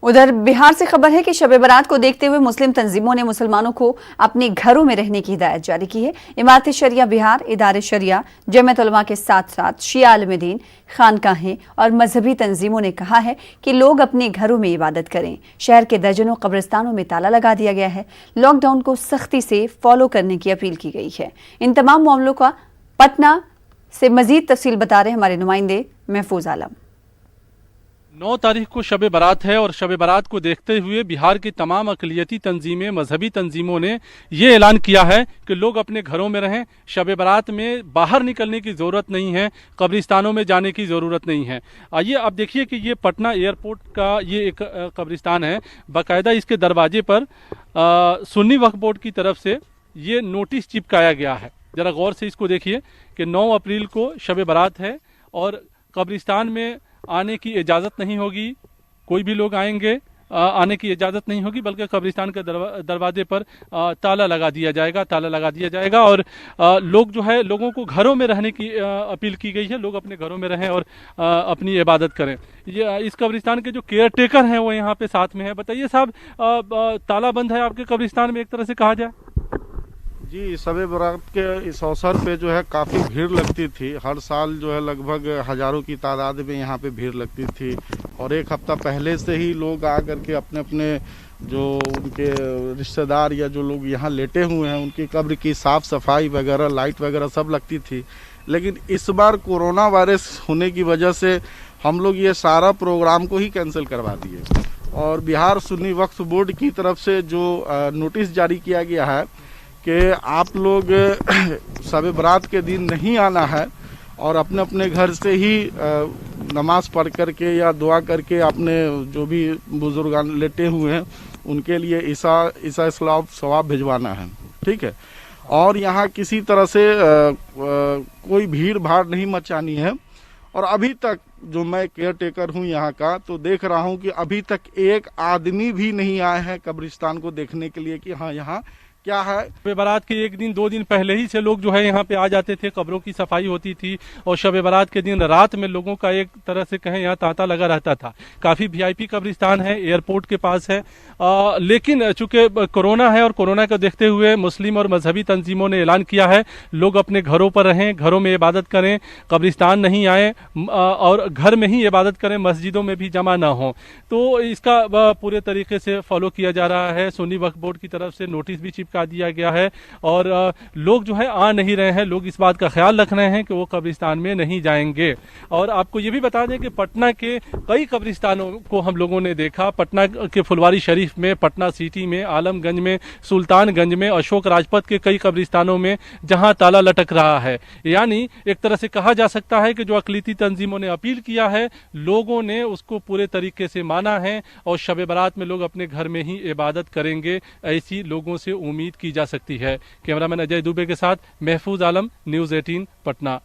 उधर बिहार से खबर है कि शब बरात को देखते हुए मुस्लिम तंजीमों ने मुसलमानों को अपने घरों में रहने की हिदायत जारी की है। इमारत शरिया बिहार, इदारे शरिया, जमात उलमा के साथ साथ शिया आलिम दीन, खानकाहें और मजहबी तंजीमों ने कहा है कि लोग अपने घरों में इबादत करें। शहर के दर्जनों कब्रिस्तानों में ताला लगा दिया गया है। लॉकडाउन को सख्ती से फॉलो करने की अपील की गई है। इन तमाम मामलों का पटना से मजीद तफसील बता रहे हमारे नुमाइंदे महफूज आलम। 9 तारीख को शब बारात है और शब बारात को देखते हुए बिहार की तमाम अक़लियती तंजीमें, मजहबी तंजीमों ने ये ऐलान किया है कि लोग अपने घरों में रहें। शब बारात में बाहर निकलने की ज़रूरत नहीं है, कब्रिस्तानों में जाने की ज़रूरत नहीं है। आइए आप देखिए कि ये पटना एयरपोर्ट का ये एक कब्रिस्तान है। बाकायदा इसके दरवाजे पर सुन्नी वक्फ बोर्ड की तरफ से ये नोटिस चिपकाया गया है। ज़रा गौर से इसको देखिए कि 9 अप्रैल को शब बारात है और कब्रिस्तान में आने की इजाज़त नहीं होगी। कोई भी लोग आएंगे आने की इजाज़त नहीं होगी, बल्कि कब्रिस्तान के दरवाजे पर ताला लगा दिया जाएगा और लोग जो है लोगों को घरों में रहने की अपील की गई है। लोग अपने घरों में रहें और अपनी इबादत करें। ये इस कब्रिस्तान के जो केयर टेकर हैं वो यहाँ पे साथ में है। बताइए साहब, ताला बंद है आपके कब्रिस्तान में एक तरह से कहा जाए? जी, शब बरात के इस अवसर पे जो है काफ़ी भीड़ लगती थी। हर साल जो है लगभग हज़ारों की तादाद में यहाँ पे भीड़ लगती थी और एक हफ्ता पहले से ही लोग आ करके अपने अपने जो उनके रिश्तेदार या जो लोग यहाँ लेटे हुए हैं उनकी कब्र की साफ़ सफाई वगैरह, लाइट वगैरह सब लगती थी। लेकिन इस बार कोरोना वायरस होने की वजह से हम लोग ये सारा प्रोग्राम को ही कैंसिल करवा दिए और बिहार सुन्नी वक्फ बोर्ड की तरफ से जो नोटिस जारी किया गया है कि आप लोग शब बारात के दिन नहीं आना है और अपने अपने घर से ही नमाज पढ़ करके या दुआ करके अपने जो भी बुजुर्ग लेटे हुए हैं उनके लिए ईसा सवाब भिजवाना है, ठीक है। और यहाँ किसी तरह से कोई भीड़ भाड़ नहीं मचानी है। और अभी तक जो मैं केयर टेकर हूँ यहाँ का, तो देख रहा हूँ कि अभी तक एक आदमी भी नहीं आए हैं कब्रिस्तान को देखने के लिए कि हाँ यहाँ क्या है। शब बारात के 1 दिन 2 दिन पहले ही से लोग जो है यहाँ पे आ जाते थे, कब्रों की सफाई होती थी और शब बारात के दिन रात में लोगों का एक तरह से कहें यहाँ तांता लगा रहता था। काफ़ी वीआईपी कब्रिस्तान है, एयरपोर्ट के पास है। लेकिन चूंकि कोरोना है और कोरोना को देखते हुए मुस्लिम और मजहबी तंजीमों ने ऐलान किया है लोग अपने घरों पर रहें, घरों में इबादत करें, कब्रिस्तान नहीं आए और घर में ही इबादत करें, मस्जिदों में भी जमा ना हो। तो इसका पूरे तरीके से फॉलो किया जा रहा है। सुन्नी वक्फ बोर्ड की तरफ से नोटिस भी चिपका दिया गया है और लोग जो है आ नहीं रहे हैं। लोग इस बात का ख्याल रख रहे हैं कि वो कब्रिस्तान में नहीं जाएंगे। और आपको ये भी बता दें कि पटना के कई कब्रिस्तानों को हम लोगों ने देखा। पटना के फुलवारी शरीफ में, पटना सिटी में, आलमगंज में, सुल्तानगंज में, अशोक राजपथ के कई कब्रिस्तानों में जहां ताला लटक रहा है। यानी एक तरह से कहा जा सकता है कि जो अक़लियती तंजीमों ने अपील किया है लोगों ने उसको पूरे तरीके से माना है और शब बारात में लोग अपने घर में ही इबादत करेंगे, ऐसी लोगों से उम्मीद की जा सकती है। कैमरामैन अजय दुबे के साथ महफूज आलम, न्यूज़ 18 पटना।